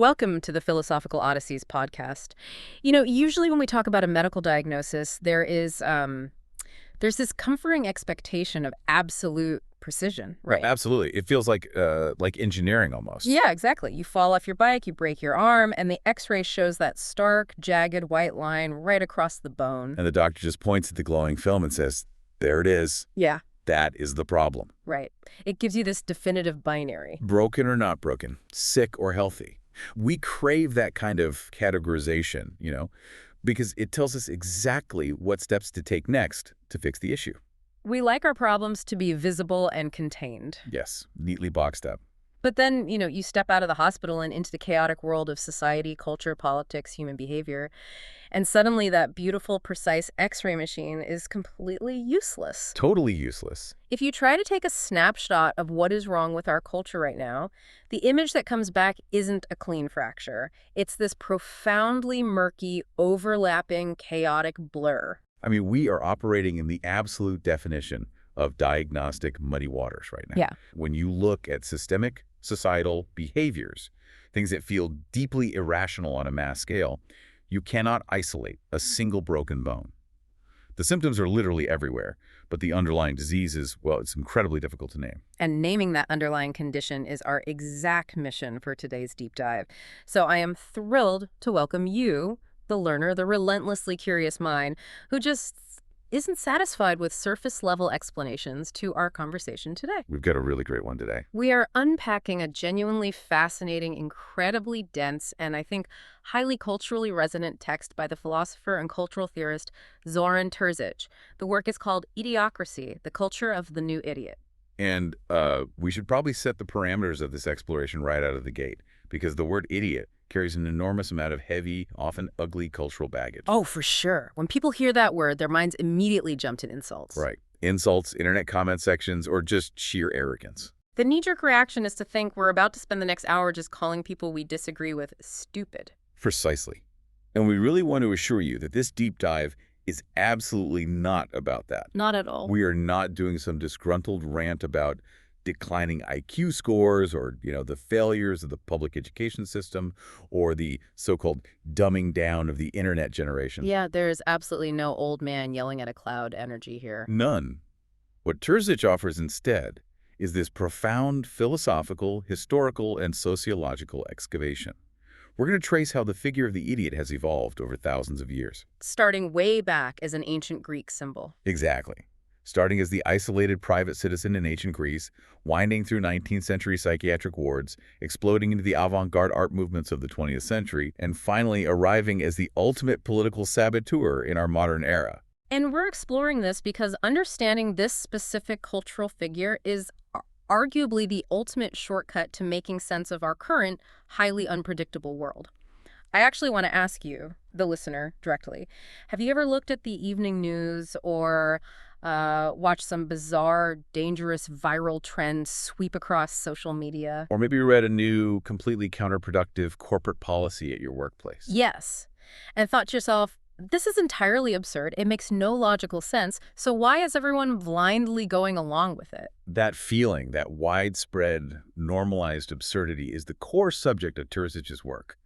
Welcome to the Philosophical Odysseys podcast. Usually when we talk about a medical diagnosis, there's this comforting expectation of absolute precision, right? Absolutely. It feels like engineering almost. Yeah, exactly. You fall off your bike, you break your arm, and the x-ray shows that stark, jagged white line right across the bone. And the doctor just points at the glowing film and says, there it is. Yeah, That is the problem. right. It gives you this definitive binary. Broken or not broken, sick or healthy. We crave that kind of categorization, because it tells us exactly what steps to take next to fix the issue. We like our problems to be visible and contained. Yes, neatly boxed up. But then, you step out of the hospital and into the chaotic world of society, culture, politics, human behavior, and suddenly that beautiful, precise X-ray machine is completely useless. Totally useless. If you try to take a snapshot of what is wrong with our culture right now, the image that comes back isn't a clean fracture. It's this profoundly murky, overlapping, chaotic blur. I mean, we are operating in the absolute definition of diagnostic muddy waters right now. Yeah. When you look at systemic societal behaviors, things that feel deeply irrational on a mass scale, you cannot isolate a single broken bone. The symptoms are literally everywhere, but the underlying disease is, well, it's incredibly difficult to name. And naming that underlying condition is our exact mission for today's deep dive. So I am thrilled to welcome you, the learner, the relentlessly curious mind, who just isn't satisfied with surface-level explanations, to our conversation today. We've got a really great one today. We are unpacking a genuinely fascinating, incredibly dense, and I think highly culturally resonant text by the philosopher and cultural theorist Zoran Terzić. The work is called Idiocracy, The Culture of the New Idiot. And we should probably set the parameters of this exploration right out of the gate, because the word idiot carries an enormous amount of heavy, often ugly cultural baggage. Oh, for sure. When people hear that word, their minds immediately jump to insults. Right. Insults, internet comment sections, or just sheer arrogance. The knee-jerk reaction is to think we're about to spend the next hour just calling people we disagree with stupid. Precisely. And we really want to assure you that this deep dive is absolutely not about that. Not at all. We are not doing some disgruntled rant about declining IQ scores or, the failures of the public education system or the so-called dumbing down of the internet generation. Yeah, there's absolutely no old man yelling at a cloud energy here. None. What Terzić offers instead is this profound philosophical, historical, and sociological excavation. We're going to trace how the figure of the idiot has evolved over thousands of years. Starting way back as an ancient Greek symbol. Exactly. Starting as the isolated private citizen in ancient Greece, winding through 19th century psychiatric wards, exploding into the avant-garde art movements of the 20th century, and finally arriving as the ultimate political saboteur in our modern era. And we're exploring this because understanding this specific cultural figure is arguably the ultimate shortcut to making sense of our current, highly unpredictable world. I actually want to ask you, the listener, directly, have you ever looked at the evening news or watch some bizarre, dangerous, viral trend sweep across social media? Or maybe you read a new, completely counterproductive corporate policy at your workplace. Yes. And thought to yourself, this is entirely absurd. It makes no logical sense. So why is everyone blindly going along with it? That feeling, that widespread, normalized absurdity is the core subject of Terzić's work.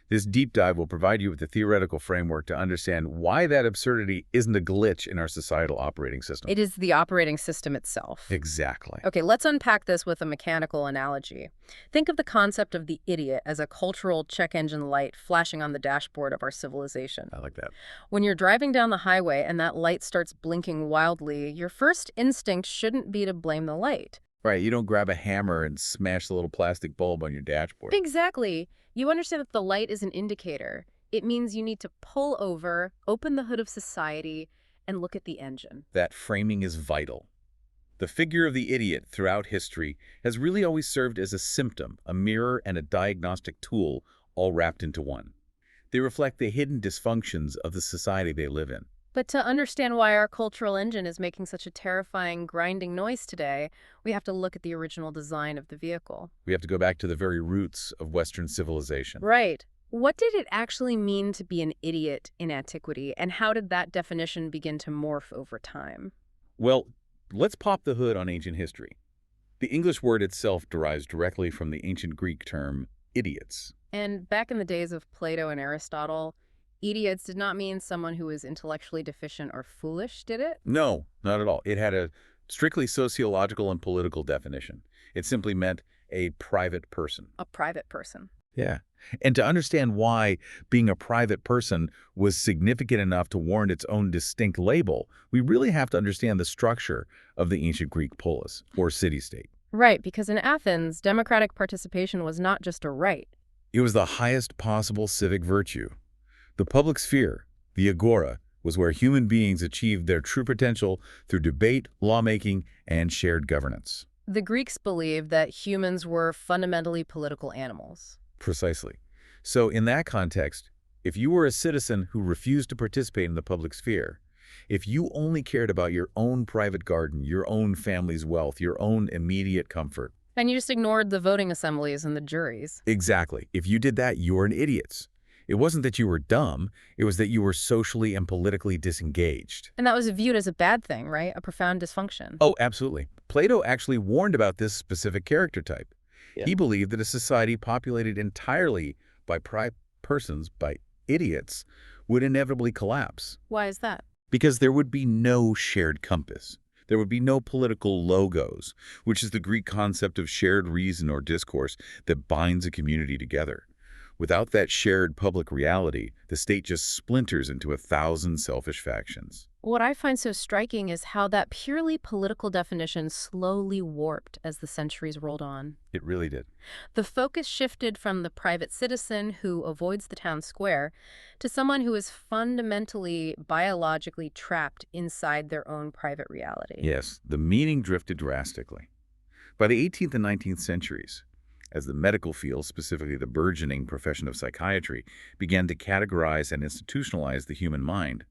This deep dive will provide you with the theoretical framework to understand why that absurdity isn't a glitch in our societal operating system. It is the operating system itself. Exactly. Okay, let's unpack this with a mechanical analogy. Think of the concept of the idiot as a cultural check engine light flashing on the dashboard of our civilization. I like that. When you're driving down the highway and that light starts blinking wildly, your first instinct shouldn't be to blame the light. Right, you don't grab a hammer and smash the little plastic bulb on your dashboard. Exactly. You understand that the light is an indicator. It means you need to pull over, open the hood of society, and look at the engine. That framing is vital. The figure of the idiot throughout history has really always served as a symptom, a mirror, and a diagnostic tool all wrapped into one. They reflect the hidden dysfunctions of the society they live in. But to understand why our cultural engine is making such a terrifying, grinding noise today, we have to look at the original design of the vehicle. We have to go back to the very roots of Western civilization. Right. What did it actually mean to be an idiot in antiquity, and how did that definition begin to morph over time? Well, let's pop the hood on ancient history. The English word itself derives directly from the ancient Greek term idiots. And back in the days of Plato and Aristotle, idiots did not mean someone who was intellectually deficient or foolish, did it? No, not at all. It had a strictly sociological and political definition. It simply meant a private person. A private person. Yeah. And to understand why being a private person was significant enough to warrant its own distinct label, we really have to understand the structure of the ancient Greek polis, or city-state. Right, because in Athens, democratic participation was not just a right. It was the highest possible civic virtue. The public sphere, the agora, was where human beings achieved their true potential through debate, lawmaking, and shared governance. The Greeks believed that humans were fundamentally political animals. Precisely. So in that context, if you were a citizen who refused to participate in the public sphere, if you only cared about your own private garden, your own family's wealth, your own immediate comfort. And you just ignored the voting assemblies and the juries. Exactly. If you did that, you were an idiot. It wasn't that you were dumb, it was that you were socially and politically disengaged. And that was viewed as a bad thing, right? A profound dysfunction. Oh, absolutely. Plato actually warned about this specific character type. Yeah. He believed that a society populated entirely by persons, by idiots, would inevitably collapse. Why is that? Because there would be no shared compass. There would be no political logos, which is the Greek concept of shared reason or discourse that binds a community together. Without that shared public reality, the state just splinters into 1,000 selfish factions. What I find so striking is how that purely political definition slowly warped as the centuries rolled on. It really did. The focus shifted from the private citizen who avoids the town square to someone who is fundamentally, biologically trapped inside their own private reality. Yes, the meaning drifted drastically. By the 18th and 19th centuries, as the medical field, specifically the burgeoning profession of psychiatry, began to categorize and institutionalize the human mind,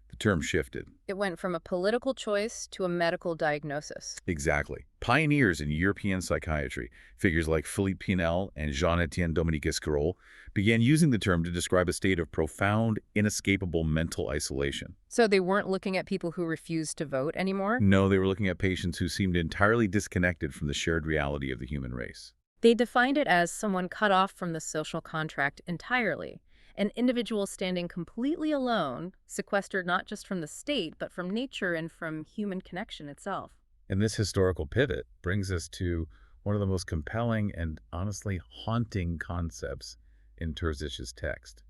the term shifted. It went from a political choice to a medical diagnosis. Exactly. Pioneers in European psychiatry, figures like Philippe Pinel and Jean-Étienne Dominique Esquirol, began using the term to describe a state of profound, inescapable mental isolation. So they weren't looking at people who refused to vote anymore? No, they were looking at patients who seemed entirely disconnected from the shared reality of the human race. They defined it as someone cut off from the social contract entirely, an individual standing completely alone, sequestered not just from the state, but from nature and from human connection itself. And this historical pivot brings us to one of the most compelling and honestly haunting concepts in Terzić's text,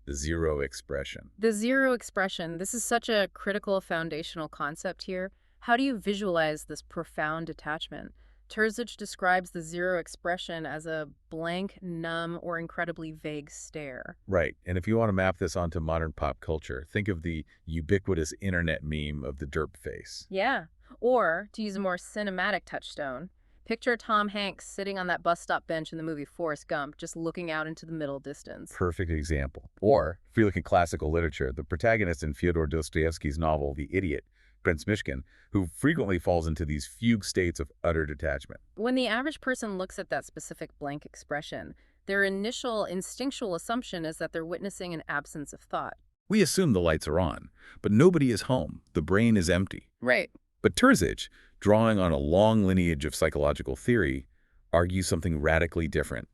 the zero expression. The zero expression, this is such a critical foundational concept here. How do you visualize this profound detachment? Terzić describes the zero expression as a blank, numb, or incredibly vague stare. Right. And if you want to map this onto modern pop culture, think of the ubiquitous internet meme of the derp face. Yeah. Or, to use a more cinematic touchstone, picture Tom Hanks sitting on that bus stop bench in the movie Forrest Gump, just looking out into the middle distance. Perfect example. Or, if you look at classical literature, the protagonist in Fyodor Dostoevsky's novel, The Idiot, Prince Mishkin, who frequently falls into these fugue states of utter detachment. When the average person looks at that specific blank expression, their initial instinctual assumption is that they're witnessing an absence of thought. We assume the lights are on, but nobody is home. The brain is empty. Right. But Terzić, drawing on a long lineage of psychological theory, argues something radically different.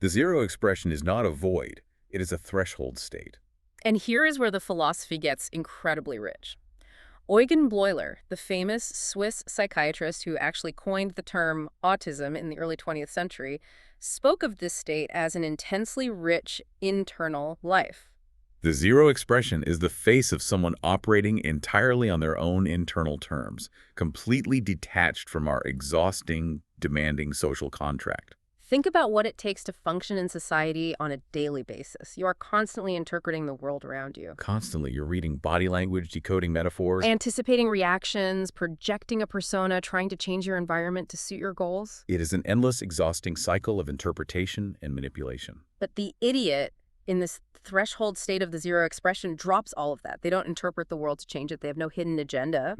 The zero expression is not a void. It is a threshold state. And here is where the philosophy gets incredibly rich. Eugen Bleuler, the famous Swiss psychiatrist who actually coined the term autism in the early 20th century, spoke of this state as an intensely rich internal life. The zero expression is the face of someone operating entirely on their own internal terms, completely detached from our exhausting, demanding social contract. Think about what it takes to function in society on a daily basis. You are constantly interpreting the world around you. Constantly, you're reading body language, decoding metaphors. Anticipating reactions, projecting a persona, trying to change your environment to suit your goals. It is an endless, exhausting cycle of interpretation and manipulation. But the idiot, in this threshold state of the zero expression, drops all of that. They don't interpret the world to change it. They have no hidden agenda.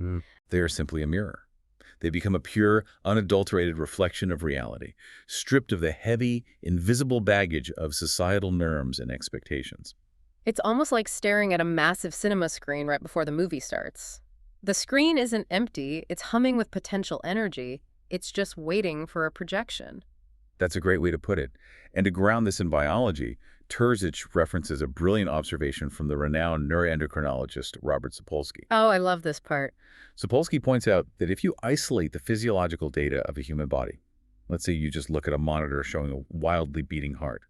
They are simply a mirror. They become a pure, unadulterated reflection of reality, stripped of the heavy, invisible baggage of societal norms and expectations. It's almost like staring at a massive cinema screen right before the movie starts. The screen isn't empty, it's humming with potential energy. It's just waiting for a projection. That's a great way to put it. And to ground this in biology, Terzić references a brilliant observation from the renowned neuroendocrinologist Robert Sapolsky. Oh, I love this part. Sapolsky points out that if you isolate the physiological data of a human body, let's say you just look at a monitor showing a wildly beating heart,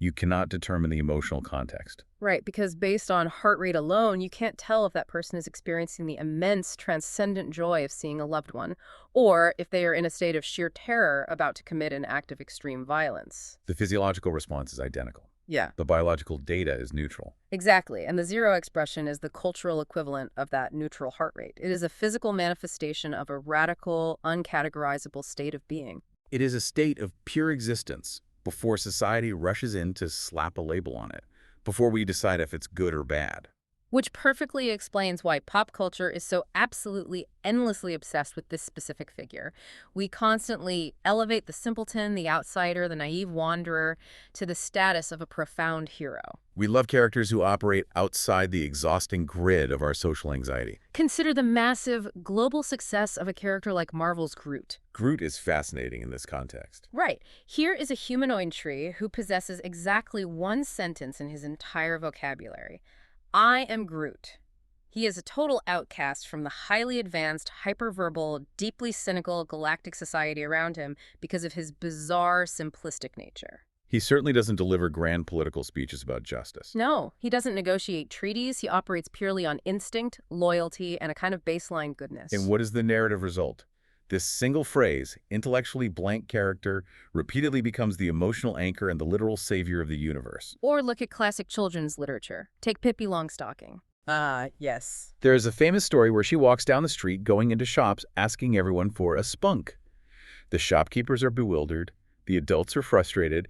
you cannot determine the emotional context. Right, because based on heart rate alone, you can't tell if that person is experiencing the immense, transcendent joy of seeing a loved one, or if they are in a state of sheer terror about to commit an act of extreme violence. The physiological response is identical. Yeah. The biological data is neutral. Exactly, and the zero expression is the cultural equivalent of that neutral heart rate. It is a physical manifestation of a radical, uncategorizable state of being. It is a state of pure existence before society rushes in to slap a label on it, before we decide if it's good or bad. Which perfectly explains why pop culture is so absolutely endlessly obsessed with this specific figure. We constantly elevate the simpleton, the outsider, the naive wanderer to the status of a profound hero. We love characters who operate outside the exhausting grid of our social anxiety. Consider the massive global success of a character like Marvel's Groot. Groot is fascinating in this context. Right. Here is a humanoid tree who possesses exactly one sentence in his entire vocabulary. I am Groot. He is a total outcast from the highly advanced, hyperverbal, deeply cynical galactic society around him because of his bizarre, simplistic nature. He certainly doesn't deliver grand political speeches about justice. No, he doesn't negotiate treaties. He operates purely on instinct, loyalty, and a kind of baseline goodness. And what is the narrative result? This single phrase, intellectually blank character, repeatedly becomes the emotional anchor and the literal savior of the universe. Or look at classic children's literature. Take Pippi Longstocking. Yes. There is a famous story where she walks down the street going into shops asking everyone for a spunk. The shopkeepers are bewildered. The adults are frustrated.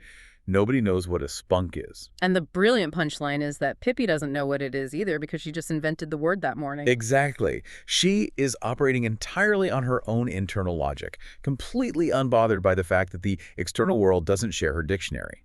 Nobody knows what a spunk is. And the brilliant punchline is that Pippi doesn't know what it is either because she just invented the word that morning. Exactly. She is operating entirely on her own internal logic, completely unbothered by the fact that the external world doesn't share her dictionary.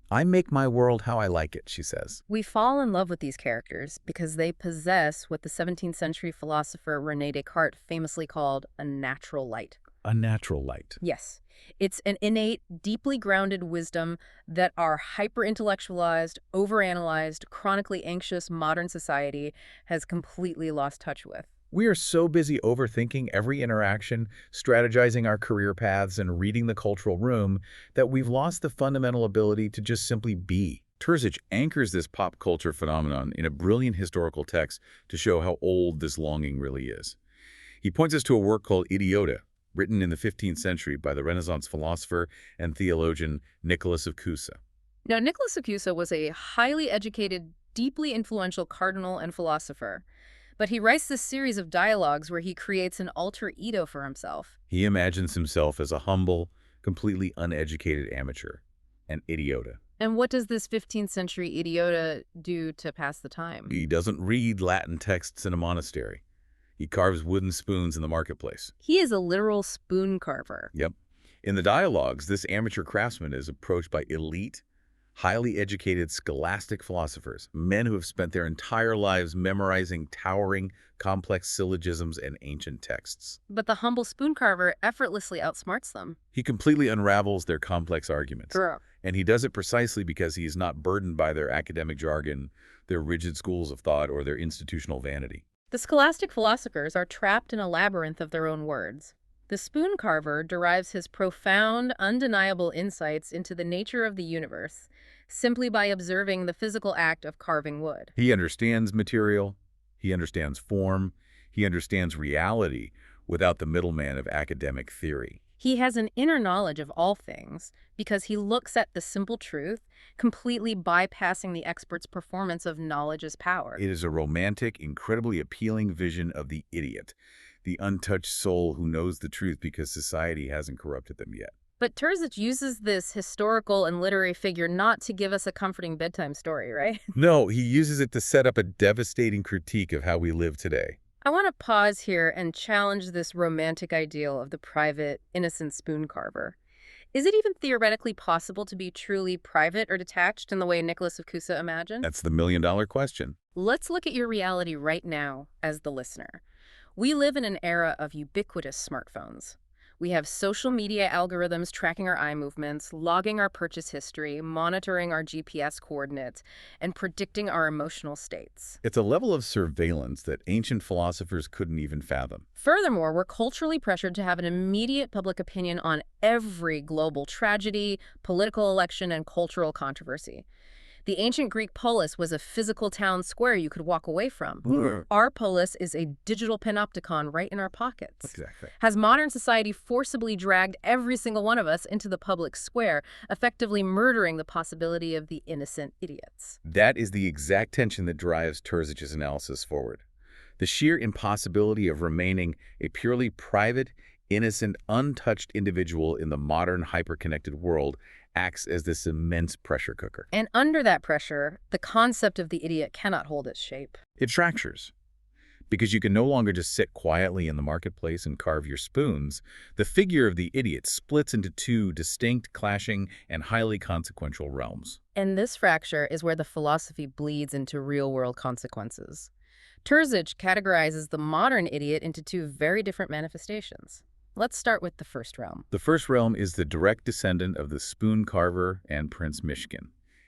I make my world how I like it, she says. We fall in love with these characters because they possess what the 17th century philosopher René Descartes famously called a natural light. A natural light. Yes. It's an innate, deeply grounded wisdom that our hyper-intellectualized, overanalyzed, chronically anxious modern society has completely lost touch with. We are so busy overthinking every interaction, strategizing our career paths, and reading the cultural room that we've lost the fundamental ability to just simply be. Terzić anchors this pop culture phenomenon in a brilliant historical text to show how old this longing really is. He points us to a work called Idiocracy, written in the 15th century by the Renaissance philosopher and theologian Nicholas of Cusa. Now, Nicholas of Cusa was a highly educated, deeply influential cardinal and philosopher, but he writes this series of dialogues where he creates an alter ego for himself. He imagines himself as a humble, completely uneducated amateur, an idiota. And what does this 15th century idiota do to pass the time? He doesn't read Latin texts in a monastery. He carves wooden spoons in the marketplace. He is a literal spoon carver. Yep. In the dialogues, this amateur craftsman is approached by elite, highly educated scholastic philosophers, men who have spent their entire lives memorizing towering, complex syllogisms and ancient texts. But the humble spoon carver effortlessly outsmarts them. He completely unravels their complex arguments. True. And he does it precisely because he is not burdened by their academic jargon, their rigid schools of thought, or their institutional vanity. The scholastic philosophers are trapped in a labyrinth of their own words. The spoon carver derives his profound, undeniable insights into the nature of the universe simply by observing the physical act of carving wood. He understands material, he understands form, he understands reality without the middleman of academic theory. He has an inner knowledge of all things because he looks at the simple truth, completely bypassing the expert's performance of knowledge as power. It is a romantic, incredibly appealing vision of the idiot, the untouched soul who knows the truth because society hasn't corrupted them yet. But Terzić uses this historical and literary figure not to give us a comforting bedtime story, right? No, he uses it to set up a devastating critique of how we live today. I want to pause here and challenge this romantic ideal of the private, innocent spoon carver. Is it even theoretically possible to be truly private or detached in the way Nicholas of Cusa imagined? That's the million-dollar question. Let's look at your reality right now as the listener. We live in an era of ubiquitous smartphones. We have social media algorithms tracking our eye movements, logging our purchase history, monitoring our GPS coordinates, and predicting our emotional states. It's a level of surveillance that ancient philosophers couldn't even fathom. Furthermore, we're culturally pressured to have an immediate public opinion on every global tragedy, political election, and cultural controversy. The ancient Greek polis was a physical town square you could walk away from. Our polis is a digital panopticon right in our pockets. Exactly. Has modern society forcibly dragged every single one of us into the public square, effectively murdering the possibility of the innocent idiots? That is the exact tension that drives Terzić's analysis forward. The sheer impossibility of remaining a purely private, innocent, untouched individual in the modern, hyper-connected world acts as this immense pressure cooker. And under that pressure, the concept of the idiot cannot hold its shape. It fractures. Because you can no longer just sit quietly in the marketplace and carve your spoons, the figure of the idiot splits into two distinct, clashing, and highly consequential realms. And this fracture is where the philosophy bleeds into real-world consequences. Terzić categorizes the modern idiot into two very different manifestations. Let's start with the first realm. The first realm is the direct descendant of the spoon carver and Prince Mishkin.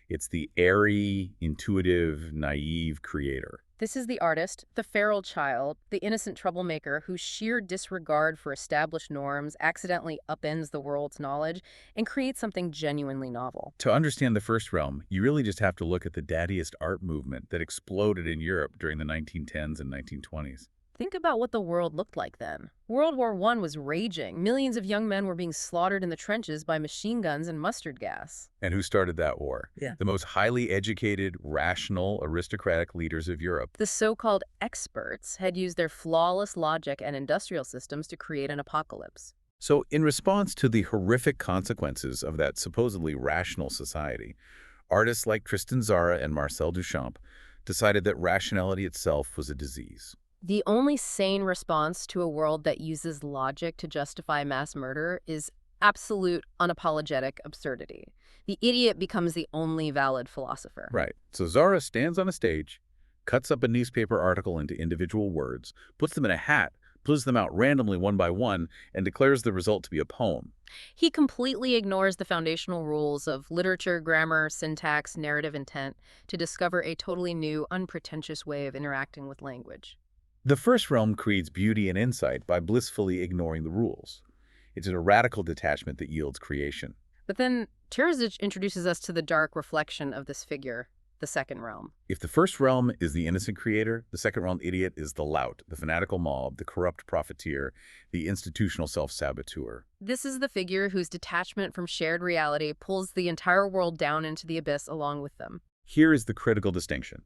It's the airy, intuitive, naive creator. This is the artist, the feral child, the innocent troublemaker whose sheer disregard for established norms accidentally upends the world's knowledge and creates something genuinely novel. To understand the first realm, you really just have to look at the daddyist art movement that exploded in Europe during the 1910s and 1920s. Think about what the world looked like then. World War I was raging. Millions of young men were being slaughtered in the trenches by machine guns and mustard gas. And who started that war? Yeah. The most highly educated, rational, aristocratic leaders of Europe. The so-called experts had used their flawless logic and industrial systems to create an apocalypse. So in response to the horrific consequences of that supposedly rational society, artists like Tristan Tzara and Marcel Duchamp decided that rationality itself was a disease. The only sane response to a world that uses logic to justify mass murder is absolute, unapologetic absurdity. The idiot becomes the only valid philosopher. Right. So Tzara stands on a stage, cuts up a newspaper article into individual words, puts them in a hat, pulls them out randomly one by one, and declares the result to be a poem. He completely ignores the foundational rules of literature, grammar, syntax, narrative intent to discover a totally new, unpretentious way of interacting with language. The first realm creates beauty and insight by blissfully ignoring the rules. It's a radical detachment that yields creation. But then Terzić introduces us to the dark reflection of this figure, the second realm. If the first realm is the innocent creator, the second realm idiot is the lout, the fanatical mob, the corrupt profiteer, the institutional self-saboteur. This is the figure whose detachment from shared reality pulls the entire world down into the abyss along with them. Here is the critical distinction.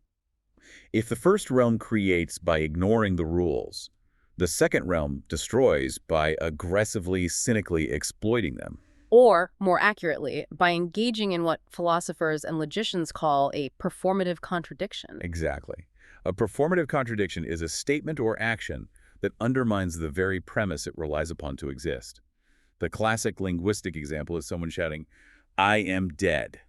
If the first realm creates by ignoring the rules, the second realm destroys by aggressively, cynically exploiting them. Or, more accurately, by engaging in what philosophers and logicians call a performative contradiction. Exactly. A performative contradiction is a statement or action that undermines the very premise it relies upon to exist. The classic linguistic example is someone shouting, "I am dead."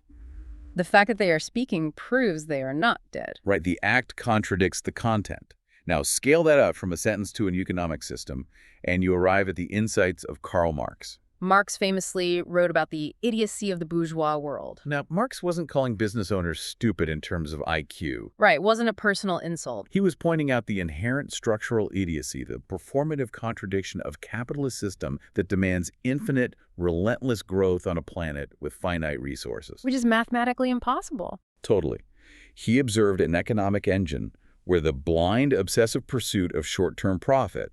The fact that they are speaking proves they are not dead. Right, the act contradicts the content. Now, scale that up from a sentence to an economic system, and you arrive at the insights of Karl Marx. Marx famously wrote about the idiocy of the bourgeois world. Now, Marx wasn't calling business owners stupid in terms of IQ. Right, wasn't a personal insult. He was pointing out the inherent structural idiocy, the performative contradiction of capitalist system that demands infinite, relentless growth on a planet with finite resources. Which is mathematically impossible. Totally. He observed an economic engine where the blind, obsessive pursuit of short-term profit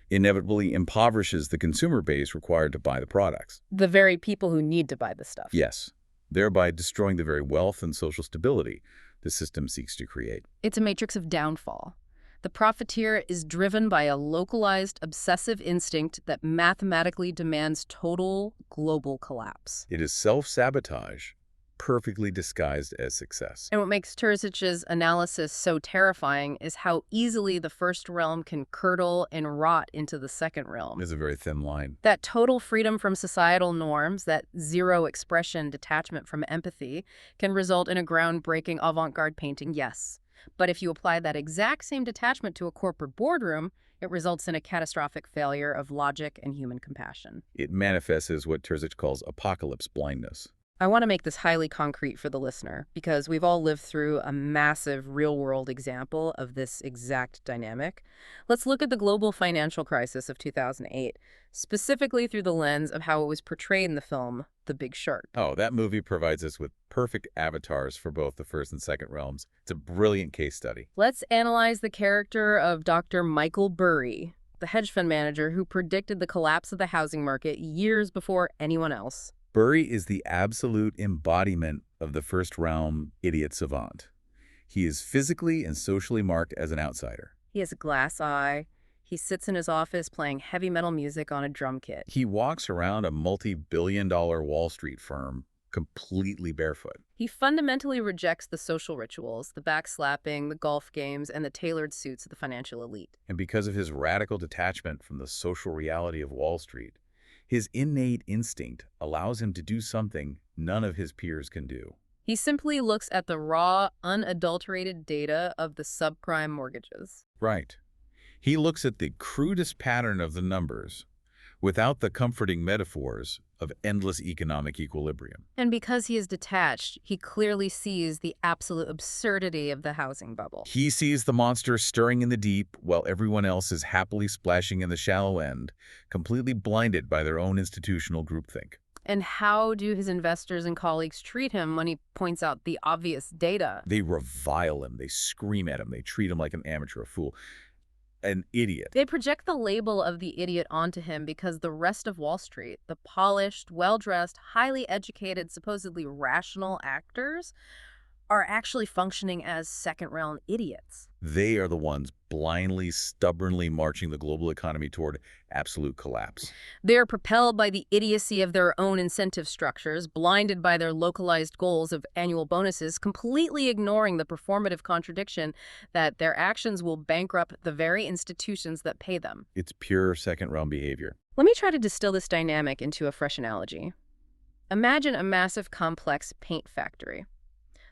inevitably impoverishes the consumer base required to buy the products. The very people who need to buy the stuff. Yes, thereby destroying the very wealth and social stability the system seeks to create. It's a matrix of downfall. The profiteer is driven by a localized, obsessive instinct that mathematically demands total global collapse. It is self-sabotage, perfectly disguised as success. And what makes Terzić's analysis so terrifying is how easily the first realm can curdle and rot into the second realm. It's a very thin line. That total freedom from societal norms, that zero expression detachment from empathy, can result in a groundbreaking avant-garde painting, yes. But if you apply that exact same detachment to a corporate boardroom, It results in a catastrophic failure of logic and human compassion. It manifests as what Terzić calls apocalypse blindness. I want to make this highly concrete for the listener because we've all lived through a massive real-world example of this exact dynamic. Let's look at the global financial crisis of 2008, specifically through the lens of how it was portrayed in the film The Big Short. Oh, that movie provides us with perfect avatars for both the first and second realms. It's a brilliant case study. Let's analyze the character of Dr. Michael Burry, the hedge fund manager who predicted the collapse of the housing market years before anyone else. Burry is the absolute embodiment of the first realm idiot savant. He is physically and socially marked as an outsider. He has a glass eye. He sits in his office playing heavy metal music on a drum kit. He walks around a multi-billion-dollar Wall Street firm completely barefoot. He fundamentally rejects the social rituals, the backslapping, the golf games, and the tailored suits of the financial elite. And because of his radical detachment from the social reality of Wall Street, his innate instinct allows him to do something none of his peers can do. He simply looks at the raw, unadulterated data of the subprime mortgages. Right. He looks at the crudest pattern of the numbers without the comforting metaphors of endless economic equilibrium. And because he is detached, he clearly sees the absolute absurdity of the housing bubble. He sees the monster stirring in the deep while everyone else is happily splashing in the shallow end, completely blinded by their own institutional groupthink. And how do his investors and colleagues treat him when he points out the obvious data? They revile him, they scream at him, they treat him like an amateur, a fool, an idiot. They project the label of the idiot onto him because the rest of Wall Street, the polished, well-dressed, highly educated, supposedly rational actors, are actually functioning as second-realm idiots. They are the ones blindly, stubbornly marching the global economy toward absolute collapse. They are propelled by the idiocy of their own incentive structures, blinded by their localized goals of annual bonuses, completely ignoring the performative contradiction that their actions will bankrupt the very institutions that pay them. It's pure second-realm behavior. Let me try to distill this dynamic into a fresh analogy. Imagine a massive, complex paint factory.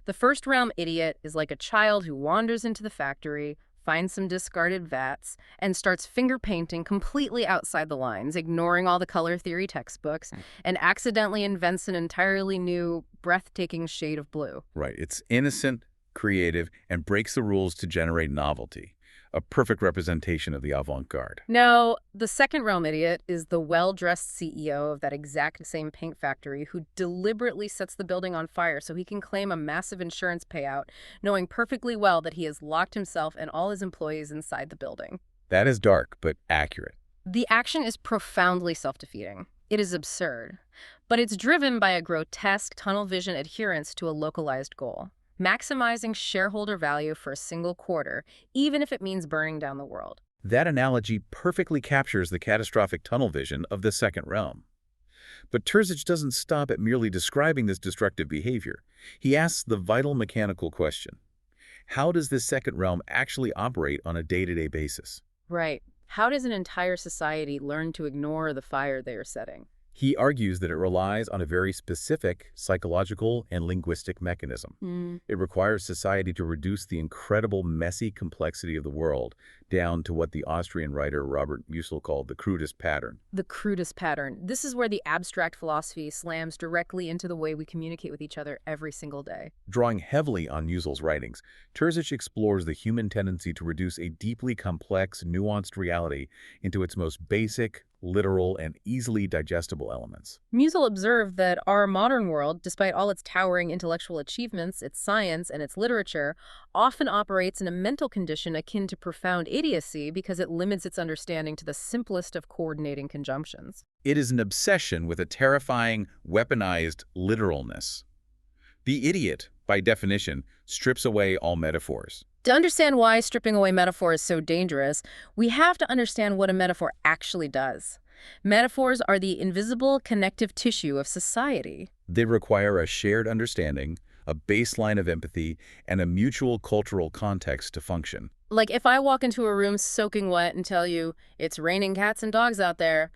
The first-realm idiot is like a child who wanders into the factory, finds some discarded vats, and starts finger painting completely outside the lines, ignoring all the color theory textbooks, and accidentally invents an entirely new, breathtaking shade of blue. Right. It's innocent, creative, and breaks the rules to generate novelty. A perfect representation of the avant-garde. Now, the second-realm idiot is the well-dressed CEO of that exact same paint factory who deliberately sets the building on fire so he can claim a massive insurance payout, knowing perfectly well that he has locked himself and all his employees inside the building. That is dark, but accurate. The action is profoundly self-defeating. It is absurd, but it's driven by a grotesque tunnel vision adherence to a localized goal. Maximizing shareholder value for a single quarter, even if it means burning down the world. That analogy perfectly captures the catastrophic tunnel vision of the second realm. But Terzić doesn't stop at merely describing this destructive behavior. He asks the vital mechanical question: how does this second realm actually operate on a day-to-day basis? Right. How does an entire society learn to ignore the fire they are setting? He argues that it relies on a very specific psychological and linguistic mechanism. It requires society to reduce the incredible messy complexity of the world down to what the Austrian writer Robert Musil called the crudest pattern. The crudest pattern. This is where the abstract philosophy slams directly into the way we communicate with each other every single day. Drawing heavily on Musil's writings, Terzić explores the human tendency to reduce a deeply complex, nuanced reality into its most basic, literal, and easily digestible elements. Musil observed that our modern world, despite all its towering intellectual achievements, its science, and its literature, often operates in a mental condition akin to profound idiocy because it limits its understanding to the simplest of coordinating conjunctions. It is an obsession with a terrifying, weaponized literalness. The idiot, by definition, strips away all metaphors. To understand why stripping away metaphor is so dangerous, we have to understand what a metaphor actually does. Metaphors are the invisible connective tissue of society. They require a shared understanding, a baseline of empathy, and a mutual cultural context to function. Like if I walk into a room soaking wet and tell you, it's raining cats and dogs out there,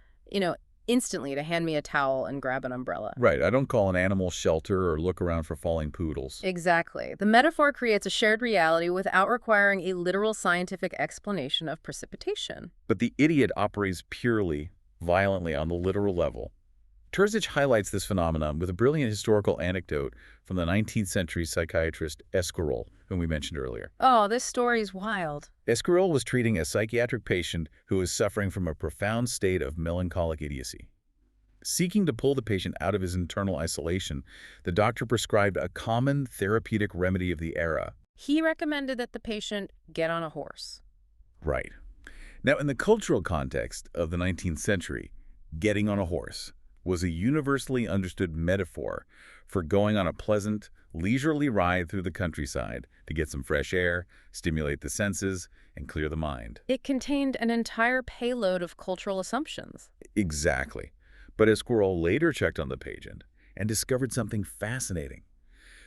instantly to hand me a towel and grab an umbrella. Right, I don't call an animal shelter or look around for falling poodles. Exactly. The metaphor creates a shared reality without requiring a literal scientific explanation of precipitation. But the idiot operates purely, violently on the literal level. Terzić highlights this phenomenon with a brilliant historical anecdote from the 19th century psychiatrist Esquirol, whom we mentioned earlier. Oh, this story's wild. Esquirol was treating a psychiatric patient who was suffering from a profound state of melancholic idiocy. Seeking to pull the patient out of his internal isolation, the doctor prescribed a common therapeutic remedy of the era. He recommended that the patient get on a horse. Right. Now, in the cultural context of the 19th century, getting on a horse was a universally understood metaphor for going on a pleasant, leisurely ride through the countryside to get some fresh air, stimulate the senses, and clear the mind. It contained an entire payload of cultural assumptions. Exactly. But Esquirol later checked on the patient and discovered something fascinating.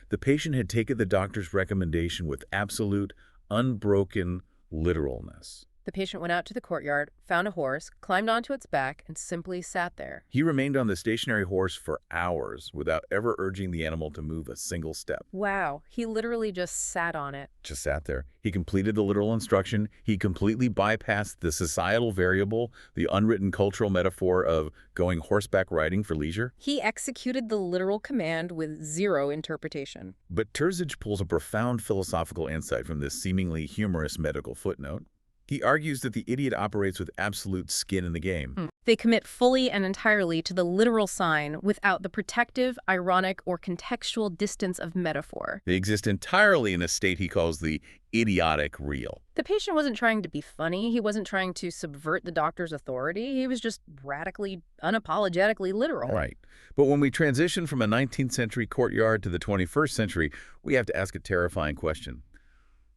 The patient had taken the doctor's recommendation with absolute, unbroken literalness. The patient went out to the courtyard, found a horse, climbed onto its back, and simply sat there. He remained on the stationary horse for hours without ever urging the animal to move a single step. Wow, he literally just sat on it. Just sat there. He completed the literal instruction. He completely bypassed the societal variable, the unwritten cultural metaphor of going horseback riding for leisure. He executed the literal command with zero interpretation. But Terzić pulls a profound philosophical insight from this seemingly humorous medical footnote. He argues that the idiot operates with absolute skin in the game. They commit fully and entirely to the literal sign without the protective, ironic, or contextual distance of metaphor. They exist entirely in a state he calls the idiotic real. The patient wasn't trying to be funny. He wasn't trying to subvert the doctor's authority. He was just radically, unapologetically literal. Right. But when we transition from a 19th century courtyard to the 21st century, we have to ask a terrifying question.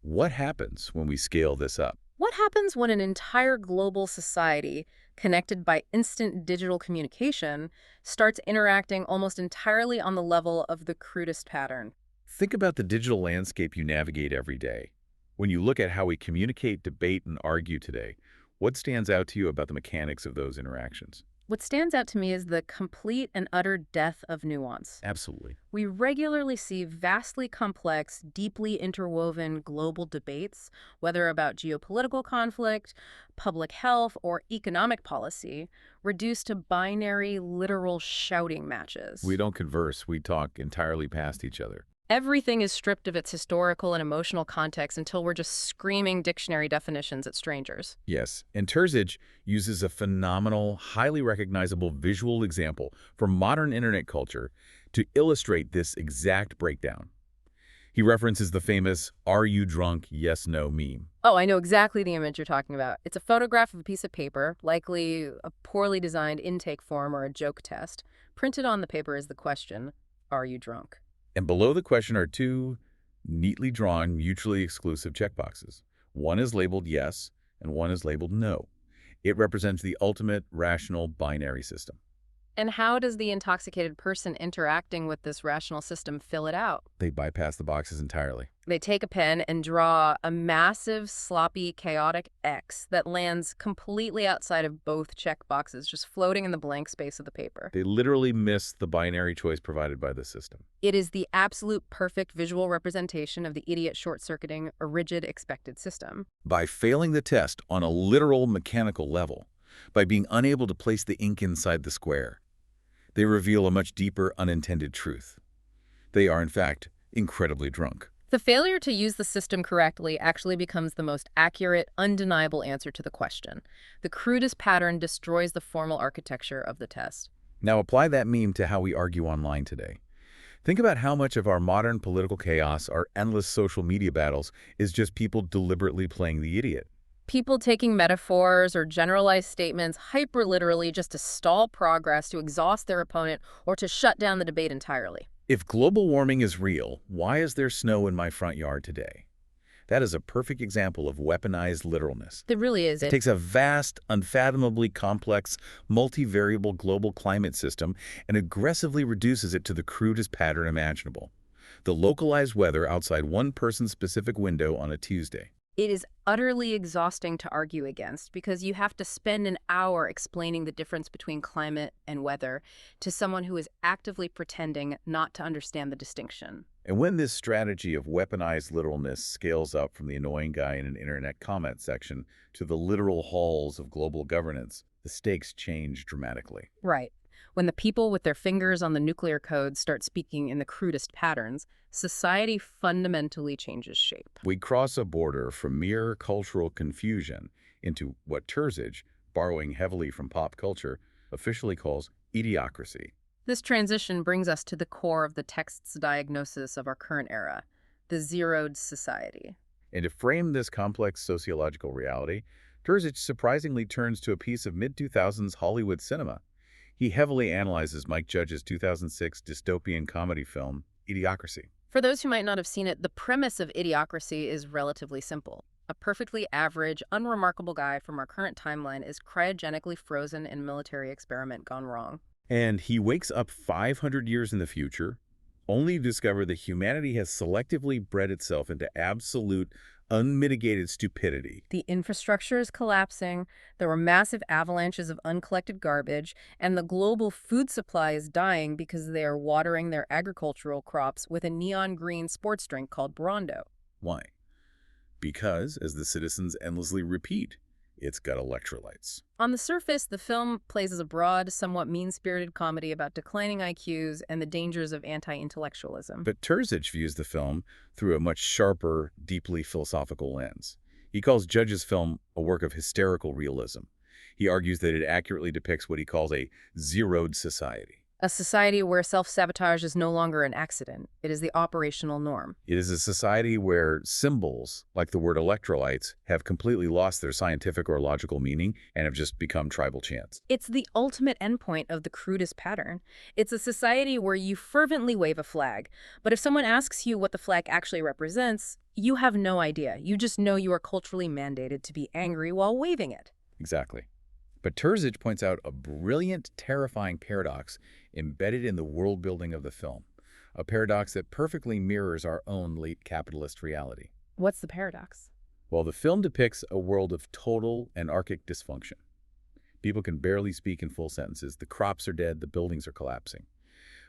What happens when we scale this up? What happens when an entire global society, connected by instant digital communication, starts interacting almost entirely on the level of the crudest pattern? Think about the digital landscape you navigate every day. When you look at how we communicate, debate, and argue today, what stands out to you about the mechanics of those interactions? What stands out to me is the complete and utter death of nuance. Absolutely. We regularly see vastly complex, deeply interwoven global debates, whether about geopolitical conflict, public health, or economic policy, reduced to binary, literal shouting matches. We don't converse, we talk entirely past each other. Everything is stripped of its historical and emotional context until we're just screaming dictionary definitions at strangers. Yes, and Terzić uses a phenomenal, highly recognizable visual example from modern internet culture to illustrate this exact breakdown. He references the famous "Are you drunk? Yes, no" meme. Oh, I know exactly the image you're talking about. It's a photograph of a piece of paper, likely a poorly designed intake form or a joke test. Printed on the paper is the question, "Are you drunk?" And below the question are two neatly drawn, mutually exclusive checkboxes. One is labeled yes, and one is labeled no. It represents the ultimate rational binary system. And how does the intoxicated person interacting with this rational system fill it out? They bypass the boxes entirely. They take a pen and draw a massive, sloppy, chaotic X that lands completely outside of both checkboxes, just floating in the blank space of the paper. They literally miss the binary choice provided by the system. It is the absolute perfect visual representation of the idiot short-circuiting a rigid expected system. By failing the test on a literal mechanical level, by being unable to place the ink inside the square, they reveal a much deeper unintended truth. They are, in fact, incredibly drunk. The failure to use the system correctly actually becomes the most accurate, undeniable answer to the question. The crudest pattern destroys the formal architecture of the test. Now apply that meme to how we argue online today. Think about how much of our modern political chaos, our endless social media battles, is just people deliberately playing the idiot. People taking metaphors or generalized statements hyper-literally just to stall progress, to exhaust their opponent, or to shut down the debate entirely. If global warming is real, why is there snow in my front yard today? That is a perfect example of weaponized literalness. It really is. It takes a vast, unfathomably complex, multivariable global climate system and aggressively reduces it to the crudest pattern imaginable. The localized weather outside one person's specific window on a Tuesday. It is utterly exhausting to argue against because you have to spend an hour explaining the difference between climate and weather to someone who is actively pretending not to understand the distinction. And when this strategy of weaponized literalness scales up from the annoying guy in an internet comment section to the literal halls of global governance, the stakes change dramatically. Right. When the people with their fingers on the nuclear code start speaking in the crudest patterns, society fundamentally changes shape. We cross a border from mere cultural confusion into what Terzić, borrowing heavily from pop culture, officially calls idiocracy. This transition brings us to the core of the text's diagnosis of our current era, the zeroed society. And to frame this complex sociological reality, Terzić surprisingly turns to a piece of mid-2000s Hollywood cinema. He heavily analyzes Mike Judge's 2006 dystopian comedy film, Idiocracy. For those who might not have seen it, the premise of Idiocracy is relatively simple. A perfectly average, unremarkable guy from our current timeline is cryogenically frozen in a military experiment gone wrong. And he wakes up 500 years in the future, only to discover that humanity has selectively bred itself into absolute, unmitigated stupidity. The infrastructure is collapsing, there were massive avalanches of uncollected garbage, and the global food supply is dying because they are watering their agricultural crops with a neon green sports drink called Brondo. Why? Because, as the citizens endlessly repeat, it's got electrolytes. On the surface, the film plays as a broad, somewhat mean-spirited comedy about declining IQs and the dangers of anti-intellectualism. But Terzić views the film through a much sharper, deeply philosophical lens. He calls Judge's film a work of hysterical realism. He argues that it accurately depicts what he calls a zeroed society. A society where self-sabotage is no longer an accident. It is the operational norm. It is a society where symbols, like the word electrolytes, have completely lost their scientific or logical meaning and have just become tribal chants. It's the ultimate endpoint of the crudest pattern. It's a society where you fervently wave a flag, but if someone asks you what the flag actually represents, you have no idea. You just know you are culturally mandated to be angry while waving it. Exactly. But Terzić points out a brilliant, terrifying paradox embedded in the world building of the film, a paradox that perfectly mirrors our own late capitalist reality. What's the paradox? Well, the film depicts a world of total anarchic dysfunction. People can barely speak in full sentences, the crops are dead, the buildings are collapsing.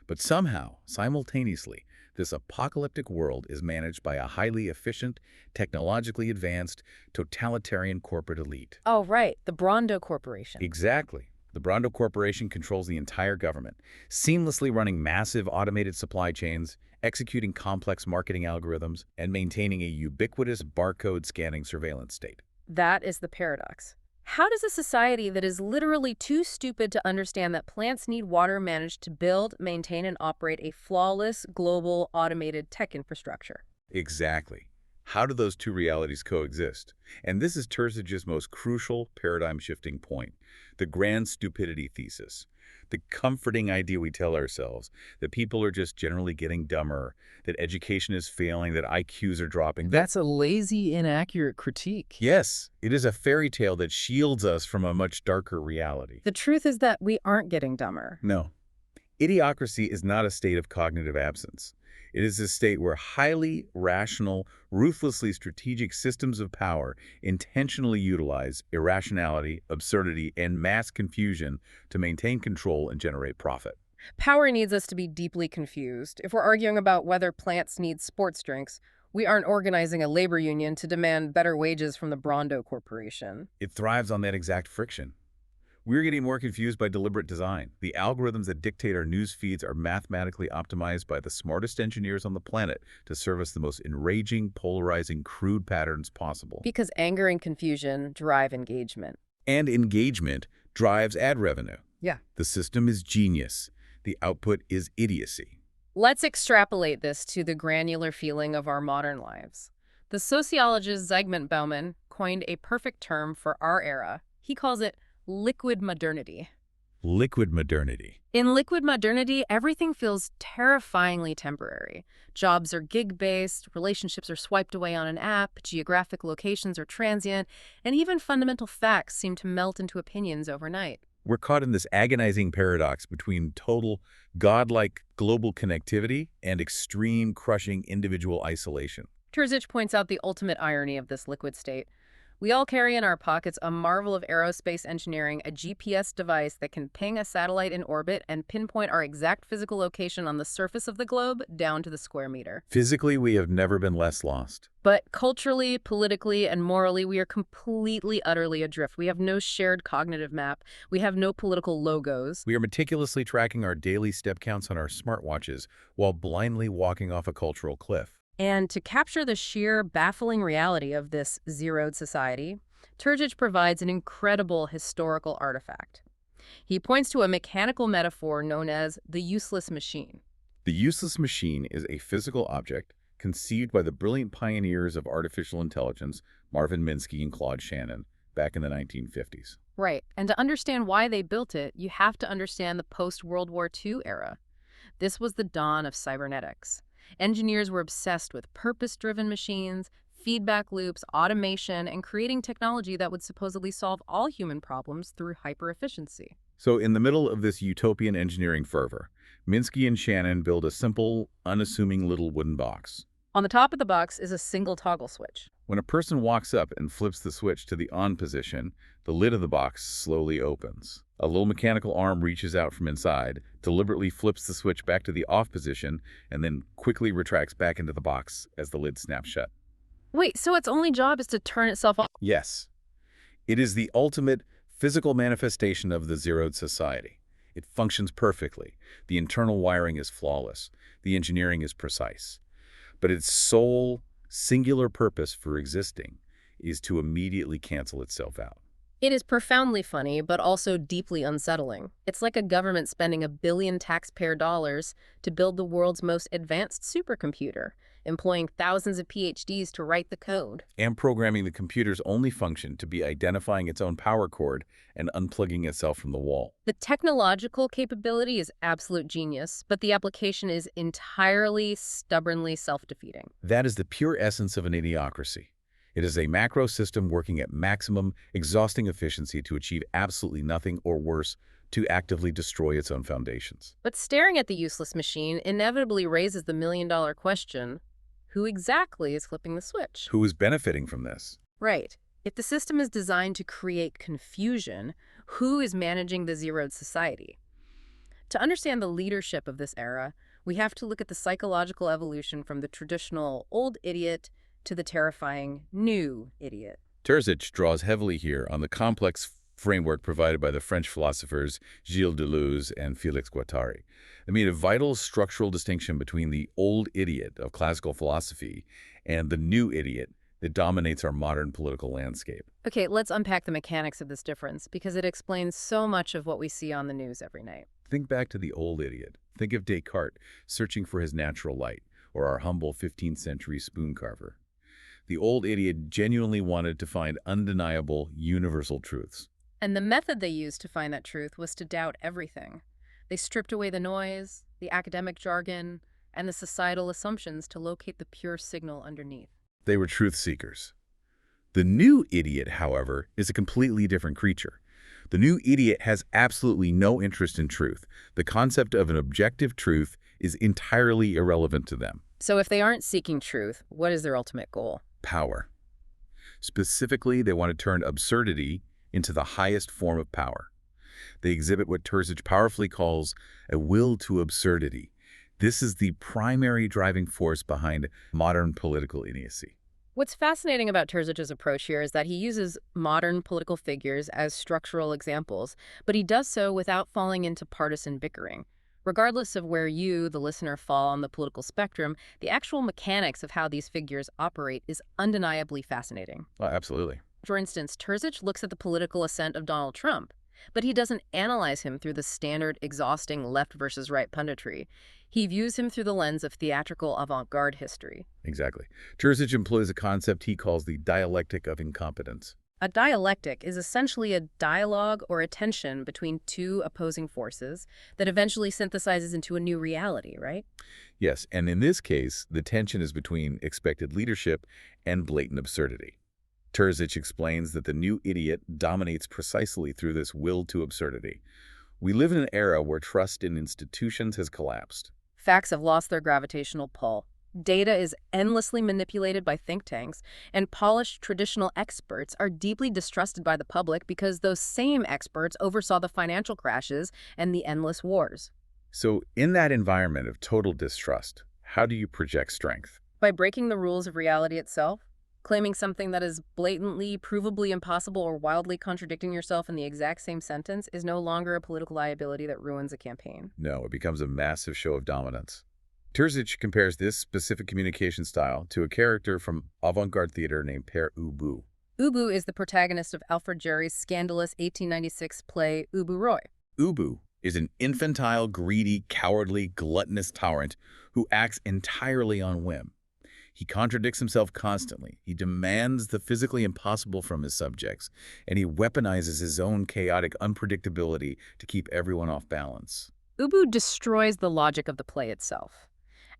But somehow, simultaneously, this apocalyptic world is managed by a highly efficient, technologically advanced, totalitarian corporate elite. Oh, right, the Brondo Corporation. Exactly. The Brondo Corporation controls the entire government, seamlessly running massive automated supply chains, executing complex marketing algorithms, and maintaining a ubiquitous barcode scanning surveillance state. That is the paradox. How does a society that is literally too stupid to understand that plants need water manage to build, maintain, and operate a flawless, global, automated tech infrastructure? Exactly. How do those two realities coexist? And this is Terzić's most crucial paradigm-shifting point, the grand stupidity thesis. The comforting idea we tell ourselves that people are just generally getting dumber, that education is failing, that IQs are dropping. That's a lazy, inaccurate critique. Yes, it is a fairy tale that shields us from a much darker reality. The truth is that we aren't getting dumber. No. Idiocracy is not a state of cognitive absence. It is a state where highly rational, ruthlessly strategic systems of power intentionally utilize irrationality, absurdity, and mass confusion to maintain control and generate profit. Power needs us to be deeply confused. If we're arguing about whether plants need sports drinks, we aren't organizing a labor union to demand better wages from the Brondo Corporation. It thrives on that exact friction. We're getting more confused by deliberate design. The algorithms that dictate our news feeds are mathematically optimized by the smartest engineers on the planet to serve us the most enraging, polarizing, crude patterns possible. Because anger and confusion drive engagement. And engagement drives ad revenue. Yeah. The system is genius. The output is idiocy. Let's extrapolate this to the granular feeling of our modern lives. The sociologist Zygmunt Bauman coined a perfect term for our era. He calls it liquid modernity. Liquid modernity. In liquid modernity, everything feels terrifyingly temporary. Jobs are gig-based, relationships are swiped away on an app, geographic locations are transient, and even fundamental facts seem to melt into opinions overnight. We're caught in this agonizing paradox between total, godlike global connectivity and extreme, crushing individual isolation. Terzić points out the ultimate irony of this liquid state. We all carry in our pockets a marvel of aerospace engineering, a GPS device that can ping a satellite in orbit and pinpoint our exact physical location on the surface of the globe down to the square meter. Physically, we have never been less lost. But culturally, politically, and morally, we are completely, utterly adrift. We have no shared cognitive map. We have no political logos. We are meticulously tracking our daily step counts on our smartwatches while blindly walking off a cultural cliff. And to capture the sheer, baffling reality of this zeroed society, Terzić provides an incredible historical artifact. He points to a mechanical metaphor known as the useless machine. The useless machine is a physical object conceived by the brilliant pioneers of artificial intelligence, Marvin Minsky and Claude Shannon, back in the 1950s. Right, and to understand why they built it, you have to understand the post-World War II era. This was the dawn of cybernetics. Engineers were obsessed with purpose-driven machines, feedback loops, automation, and creating technology that would supposedly solve all human problems through hyper-efficiency. So in the middle of this utopian engineering fervor, Minsky and Shannon build a simple, unassuming little wooden box. On the top of the box is a single toggle switch. When a person walks up and flips the switch to the on position, the lid of the box slowly opens. A little mechanical arm reaches out from inside, deliberately flips the switch back to the off position, and then quickly retracts back into the box as the lid snaps shut. Wait, so its only job is to turn itself off? Yes. It is the ultimate physical manifestation of the zeroed society. It functions perfectly. The internal wiring is flawless. The engineering is precise. But its sole, singular purpose for existing is to immediately cancel itself out. It is profoundly funny, but also deeply unsettling. It's like a government spending $1 billion taxpayer dollars to build the world's most advanced supercomputer, employing thousands of PhDs to write the code. And programming the computer's only function to be identifying its own power cord and unplugging itself from the wall. The technological capability is absolute genius, but the application is entirely, stubbornly self-defeating. That is the pure essence of an idiocracy. It is a macro system working at maximum, exhausting efficiency to achieve absolutely nothing, or worse, to actively destroy its own foundations. But staring at the useless machine inevitably raises the million-dollar question: who exactly is flipping the switch? Who is benefiting from this? Right. If the system is designed to create confusion, who is managing the zeroed society? To understand the leadership of this era, we have to look at the psychological evolution from the traditional old idiot to the terrifying new idiot. Terzić draws heavily here on the complex framework provided by the French philosophers Gilles Deleuze and Félix Guattari. They made a vital structural distinction between the old idiot of classical philosophy and the new idiot that dominates our modern political landscape. Okay, let's unpack the mechanics of this difference, because it explains so much of what we see on the news every night. Think back to the old idiot. Think of Descartes searching for his natural light, or our humble 15th century spoon carver. The old idiot genuinely wanted to find undeniable, universal truths. And the method they used to find that truth was to doubt everything. They stripped away the noise, the academic jargon, and the societal assumptions to locate the pure signal underneath. They were truth seekers. The new idiot, however, is a completely different creature. The new idiot has absolutely no interest in truth. The concept of an objective truth is entirely irrelevant to them. So if they aren't seeking truth, what is their ultimate goal? Power. Specifically, they want to turn absurdity into the highest form of power. They exhibit what Terzić powerfully calls a will to absurdity. This is the primary driving force behind modern political idiocy. What's fascinating about Terzić's approach here is that he uses modern political figures as structural examples, but he does so without falling into partisan bickering. Regardless of where you, the listener, fall on the political spectrum, the actual mechanics of how these figures operate is undeniably fascinating. Oh, absolutely. For instance, Terzić looks at the political ascent of Donald Trump, but he doesn't analyze him through the standard, exhausting left versus right punditry. He views him through the lens of theatrical avant-garde history. Exactly. Terzić employs a concept he calls the dialectic of incompetence. A dialectic is essentially a dialogue or a tension between two opposing forces that eventually synthesizes into a new reality, right? Yes, and in this case, the tension is between expected leadership and blatant absurdity. Terzić explains that the new idiot dominates precisely through this will to absurdity. We live in an era where trust in institutions has collapsed. Facts have lost their gravitational pull. Data is endlessly manipulated by think tanks, and polished traditional experts are deeply distrusted by the public because those same experts oversaw the financial crashes and the endless wars. So in that environment of total distrust, how do you project strength? By breaking the rules of reality itself, claiming something that is blatantly, provably impossible or wildly contradicting yourself in the exact same sentence is no longer a political liability that ruins a campaign. No, it becomes a massive show of dominance. Terzić compares this specific communication style to a character from avant-garde theater named Père Ubu. Ubu is the protagonist of Alfred Jarry's scandalous 1896 play Ubu Roy. Ubu is an infantile, greedy, cowardly, gluttonous tyrant who acts entirely on whim. He contradicts himself constantly. He demands the physically impossible from his subjects, and he weaponizes his own chaotic unpredictability to keep everyone off balance. Ubu destroys the logic of the play itself.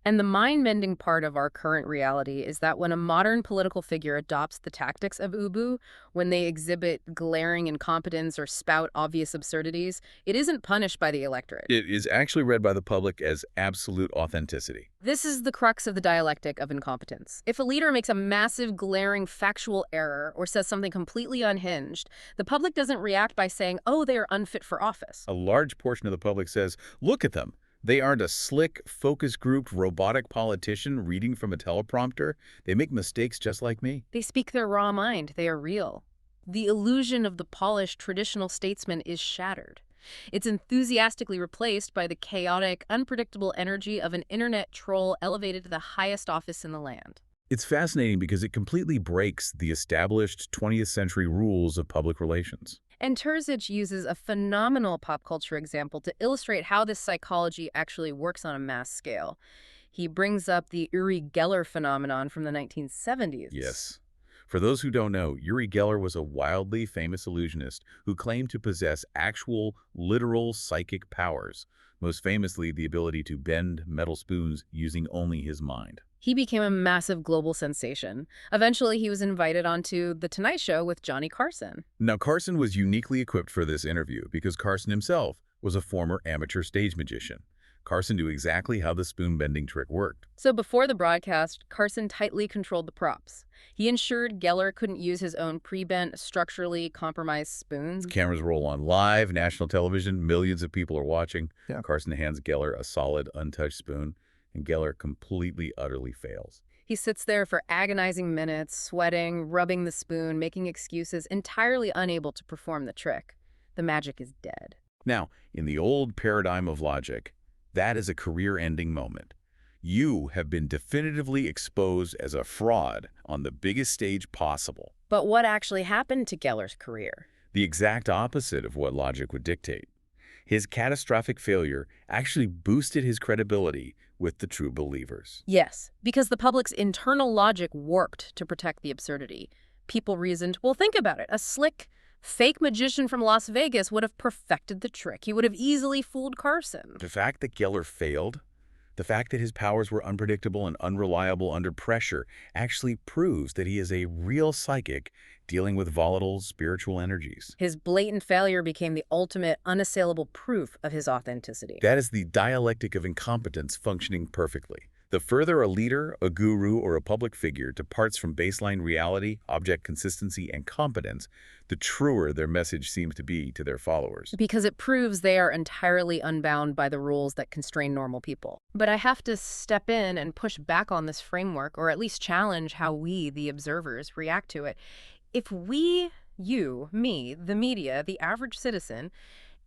And the mind-bending part of our current reality is that when a modern political figure adopts the tactics of Ubu, when they exhibit glaring incompetence or spout obvious absurdities, it isn't punished by the electorate. It is actually read by the public as absolute authenticity. This is the crux of the dialectic of incompetence. If a leader makes a massive, glaring factual error or says something completely unhinged, the public doesn't react by saying, oh, they are unfit for office. A large portion of the public says, look at them. They aren't a slick, focus-grouped, robotic politician reading from a teleprompter. They make mistakes just like me. They speak their raw mind. They are real. The illusion of the polished traditional statesman is shattered. It's enthusiastically replaced by the chaotic, unpredictable energy of an internet troll elevated to the highest office in the land. It's fascinating because it completely breaks the established 20th century rules of public relations. And Terzić uses a phenomenal pop culture example to illustrate how this psychology actually works on a mass scale. He brings up the Uri Geller phenomenon from the 1970s. Yes. For those who don't know, Uri Geller was a wildly famous illusionist who claimed to possess actual, literal psychic powers, most famously the ability to bend metal spoons using only his mind. He became a massive global sensation. Eventually, he was invited onto The Tonight Show with Johnny Carson. Now, Carson was uniquely equipped for this interview because Carson himself was a former amateur stage magician. Carson knew exactly how the spoon-bending trick worked. So before the broadcast, Carson tightly controlled the props. He ensured Geller couldn't use his own pre-bent, structurally compromised spoons. Cameras roll on live, national television, millions of people are watching. Yeah. Carson hands Geller a solid, untouched spoon, and Geller completely, utterly fails. He sits there for agonizing minutes, sweating, rubbing the spoon, making excuses, entirely unable to perform the trick. The magic is dead. Now, in the old paradigm of logic, that is a career-ending moment. You have been definitively exposed as a fraud on the biggest stage possible. But what actually happened to Geller's career? The exact opposite of what logic would dictate. His catastrophic failure actually boosted his credibility with the true believers. Yes, because the public's internal logic worked to protect the absurdity. People reasoned, well, think about it. A slick, fake magician from Las Vegas would have perfected the trick. He would have easily fooled Carson. The fact that Geller failed, the fact that his powers were unpredictable and unreliable under pressure actually proves that he is a real psychic dealing with volatile spiritual energies. His blatant failure became the ultimate, unassailable proof of his authenticity. That is the dialectic of incompetence functioning perfectly. The further a leader, a guru, or a public figure departs from baseline reality, object consistency, and competence, the truer their message seems to be to their followers. Because it proves they are entirely unbound by the rules that constrain normal people. But I have to step in and push back on this framework, or at least challenge how we, the observers, react to it. If we, you, me, the media, the average citizen,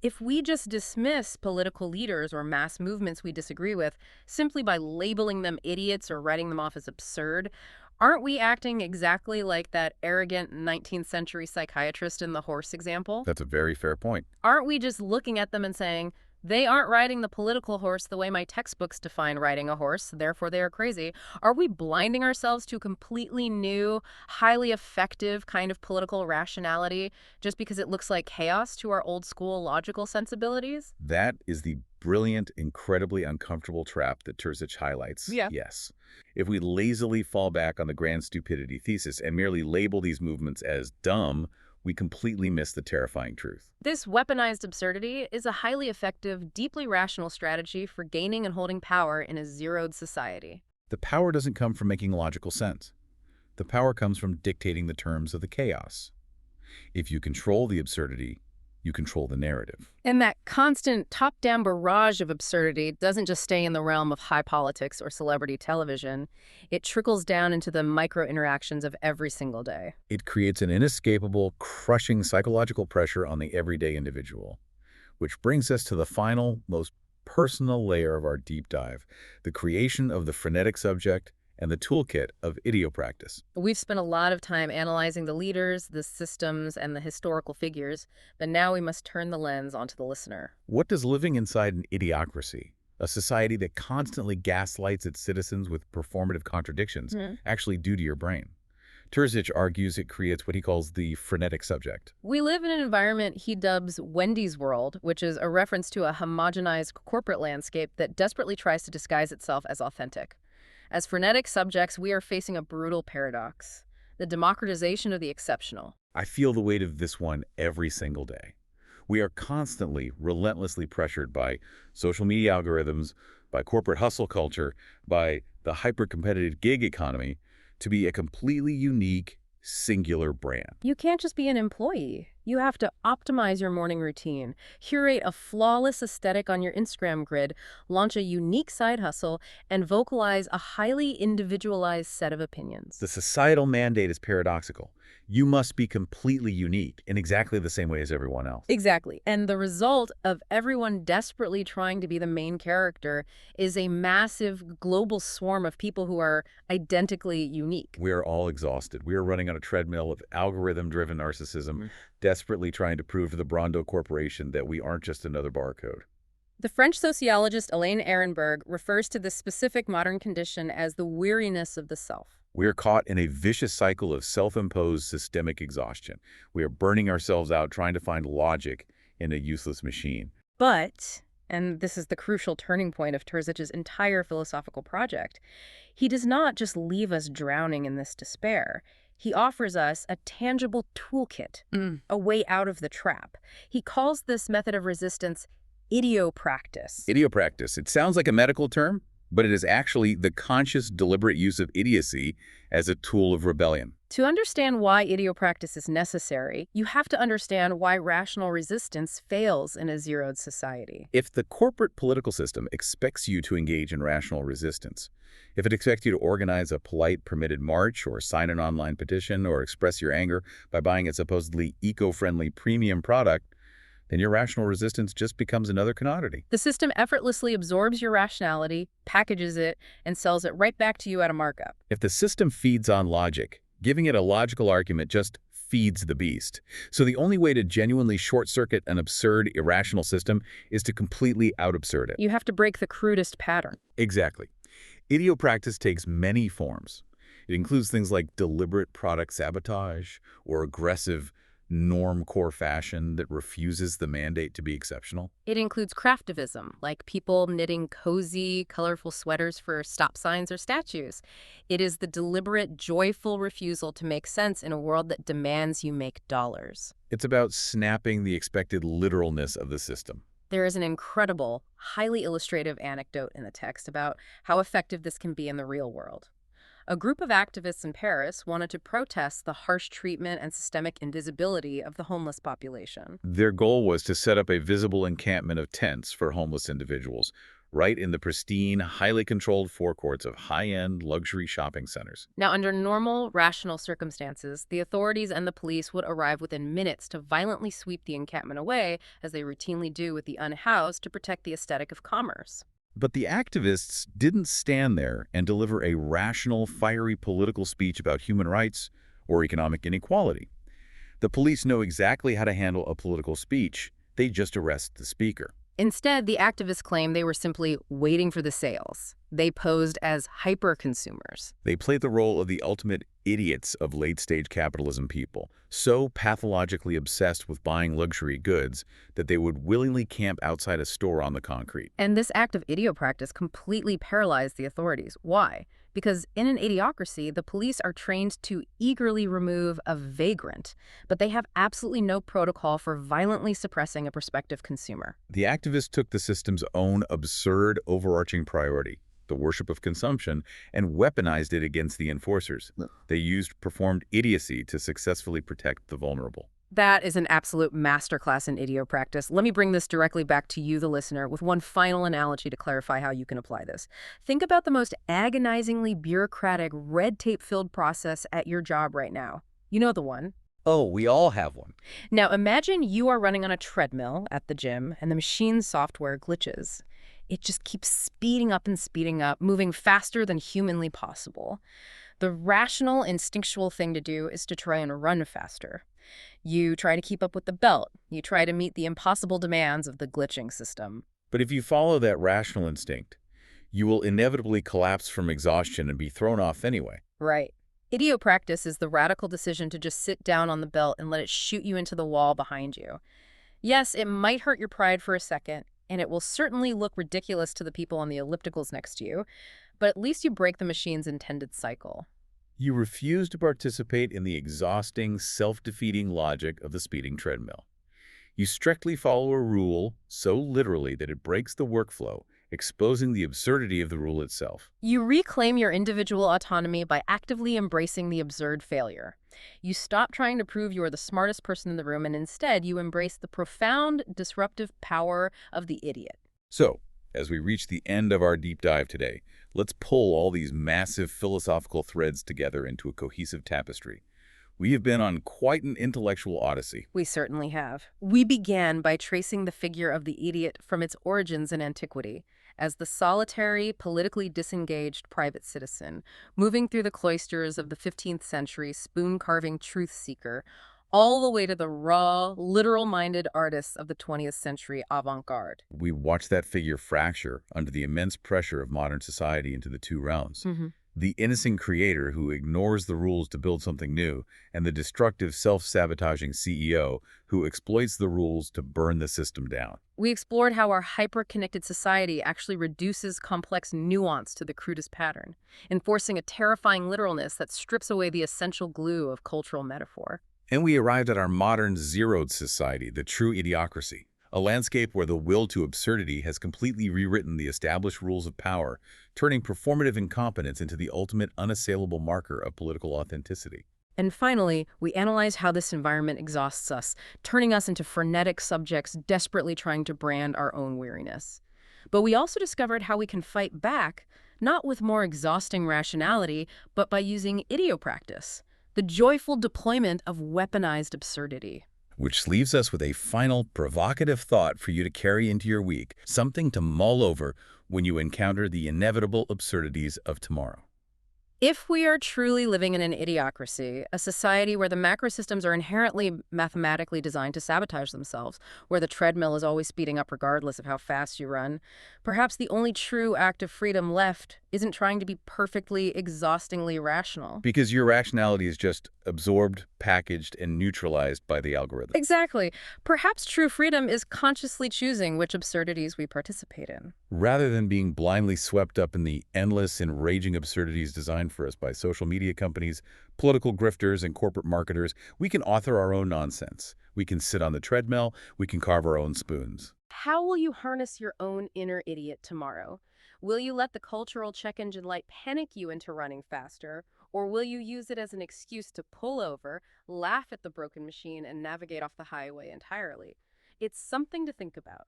if we just dismiss political leaders or mass movements we disagree with simply by labeling them idiots or writing them off as absurd, aren't we acting exactly like that arrogant 19th century psychiatrist in the horse example? That's a very fair point. Aren't we just looking at them and saying, they aren't riding the political horse the way my textbooks define riding a horse, therefore they are crazy? Are we blinding ourselves to a completely new, highly effective kind of political rationality just because it looks like chaos to our old-school logical sensibilities? That is the brilliant, incredibly uncomfortable trap that Terzić highlights. Yeah. Yes. If we lazily fall back on the grand stupidity thesis and merely label these movements as dumb, we completely miss the terrifying truth. This weaponized absurdity is a highly effective, deeply rational strategy for gaining and holding power in a zeroed society. The power doesn't come from making logical sense. The power comes from dictating the terms of the chaos. If you control the absurdity, you control the narrative. And that constant top-down barrage of absurdity doesn't just stay in the realm of high politics or celebrity television. It trickles down into the micro-interactions of every single day. It creates an inescapable, crushing psychological pressure on the everyday individual. Which brings us to the final, most personal layer of our deep dive, the creation of the frenetic subject and the toolkit of idiopractice. We've spent a lot of time analyzing the leaders, the systems, and the historical figures, but now we must turn the lens onto the listener. What does living inside an idiocracy, a society that constantly gaslights its citizens with performative contradictions, actually do to your brain? Terzić argues it creates what he calls the frenetic subject. We live in an environment he dubs Wendy's world, which is a reference to a homogenized corporate landscape that desperately tries to disguise itself as authentic. As frenetic subjects, we are facing a brutal paradox: the democratization of the exceptional. I feel the weight of this one every single day. We are constantly, relentlessly pressured by social media algorithms, by corporate hustle culture, by the hyper-competitive gig economy to be a completely unique, singular brand. You can't just be an employee. You have to optimize your morning routine, curate a flawless aesthetic on your Instagram grid, launch a unique side hustle, and vocalize a highly individualized set of opinions. The societal mandate is paradoxical. You must be completely unique in exactly the same way as everyone else. Exactly. And the result of everyone desperately trying to be the main character is a massive global swarm of people who are identically unique. We are all exhausted. We are running on a treadmill of algorithm-driven narcissism, desperately trying to prove to the Brando Corporation that we aren't just another barcode. The French sociologist Alain Ehrenberg refers to this specific modern condition as the weariness of the self. We are caught in a vicious cycle of self-imposed systemic exhaustion. We are burning ourselves out trying to find logic in a useless machine. But, and this is the crucial turning point of Terzić's entire philosophical project, he does not just leave us drowning in this despair. He offers us a tangible toolkit, a way out of the trap. He calls this method of resistance idiopractice. Idiopractice. It sounds like a medical term, but it is actually the conscious, deliberate use of idiocy as a tool of rebellion. To understand why idiopractice is necessary, you have to understand why rational resistance fails in a zeroed society. If the corporate political system expects you to engage in rational resistance, if it expects you to organize a polite, permitted march, or sign an online petition, or express your anger by buying a supposedly eco-friendly premium product, then your rational resistance just becomes another commodity. The system effortlessly absorbs your rationality, packages it, and sells it right back to you at a markup. If the system feeds on logic, giving it a logical argument just feeds the beast. So the only way to genuinely short-circuit an absurd, irrational system is to completely out-absurd it. You have to break the crudest pattern. Exactly. Idiopractice takes many forms. It includes things like deliberate product sabotage or aggressive norm-core fashion that refuses the mandate to be exceptional. It includes craftivism, like people knitting cozy, colorful sweaters for stop signs or statues. It is the deliberate, joyful refusal to make sense in a world that demands you make dollars. It's about snapping the expected literalness of the system. There is an incredible, highly illustrative anecdote in the text about how effective this can be in the real world. A group of activists in Paris wanted to protest the harsh treatment and systemic invisibility of the homeless population. Their goal was to set up a visible encampment of tents for homeless individuals, right in the pristine, highly controlled forecourts of high-end luxury shopping centers. Now, under normal, rational circumstances, the authorities and the police would arrive within minutes to violently sweep the encampment away, as they routinely do with the unhoused, to protect the aesthetic of commerce. But the activists didn't stand there and deliver a rational, fiery political speech about human rights or economic inequality. The police know exactly how to handle a political speech. They just arrest the speaker. Instead, the activists claim they were simply waiting for the sales. They posed as hyper-consumers. They played the role of the ultimate idiots of late-stage capitalism people, so pathologically obsessed with buying luxury goods that they would willingly camp outside a store on the concrete. And this act of idiopractice completely paralyzed the authorities. Why? Because in an idiocracy, the police are trained to eagerly remove a vagrant, but they have absolutely no protocol for violently suppressing a prospective consumer. The activists took the system's own absurd, overarching priority: the worship of consumption, and weaponized it against the enforcers. They performed idiocy to successfully protect the vulnerable. That is an absolute masterclass in idiopractice. Let me bring this directly back to you, the listener, with one final analogy to clarify how you can apply this. Think about the most agonizingly bureaucratic, red tape-filled process at your job right now. You know the one. Oh, we all have one. Now imagine you are running on a treadmill at the gym and the machine's software glitches. It just keeps speeding up, moving faster than humanly possible. The rational, instinctual thing to do is to try and run faster. You try to keep up with the belt. You try to meet the impossible demands of the glitching system. But if you follow that rational instinct, you will inevitably collapse from exhaustion and be thrown off anyway. Right. Idiopractice is the radical decision to just sit down on the belt and let it shoot you into the wall behind you. Yes, it might hurt your pride for a second, and it will certainly look ridiculous to the people on the ellipticals next to you, but at least you break the machine's intended cycle. You refuse to participate in the exhausting, self-defeating logic of the speeding treadmill. You strictly follow a rule so literally that it breaks the workflow, exposing the absurdity of the rule itself. You reclaim your individual autonomy by actively embracing the absurd failure. You stop trying to prove you are the smartest person in the room, and instead you embrace the profound, disruptive power of the idiot. So, as we reach the end of our deep dive today, let's pull all these massive philosophical threads together into a cohesive tapestry. We have been on quite an intellectual odyssey. We certainly have. We began by tracing the figure of the idiot from its origins in antiquity, as the solitary, politically disengaged private citizen, moving through the cloisters of the 15th century spoon-carving truth seeker, all the way to the raw, literal-minded artists of the 20th century avant-garde. We watched that figure fracture under the immense pressure of modern society into the two realms. The innocent creator who ignores the rules to build something new, and the destructive, self-sabotaging CEO who exploits the rules to burn the system down. We explored how our hyper-connected society actually reduces complex nuance to the crudest pattern, enforcing a terrifying literalness that strips away the essential glue of cultural metaphor. And we arrived at our modern zeroed society, the true idiocracy, a landscape where the will to absurdity has completely rewritten the established rules of power, turning performative incompetence into the ultimate unassailable marker of political authenticity. And finally, we analyze how this environment exhausts us, turning us into frenetic subjects desperately trying to brand our own weariness. But we also discovered how we can fight back, not with more exhausting rationality, but by using idiopractice, the joyful deployment of weaponized absurdity. Which leaves us with a final provocative thought for you to carry into your week, something to mull over when you encounter the inevitable absurdities of tomorrow. If we are truly living in an idiocracy, a society where the macro systems are inherently mathematically designed to sabotage themselves, where the treadmill is always speeding up regardless of how fast you run, perhaps the only true act of freedom left isn't trying to be perfectly, exhaustingly rational. Because your rationality is just absorbed, packaged, and neutralized by the algorithm. Exactly. Perhaps true freedom is consciously choosing which absurdities we participate in. Rather than being blindly swept up in the endless, enraging absurdities designed for us by social media companies, political grifters, and corporate marketers, we can author our own nonsense. We can sit on the treadmill. We can carve our own spoons. How will you harness your own inner idiot tomorrow? Will you let the cultural check engine light panic you into running faster, or will you use it as an excuse to pull over, laugh at the broken machine, and navigate off the highway entirely? It's something to think about.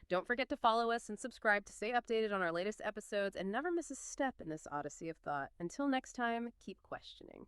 Don't forget to follow us and subscribe to stay updated on our latest episodes and never miss a step in this odyssey of thought. Until next time, keep questioning.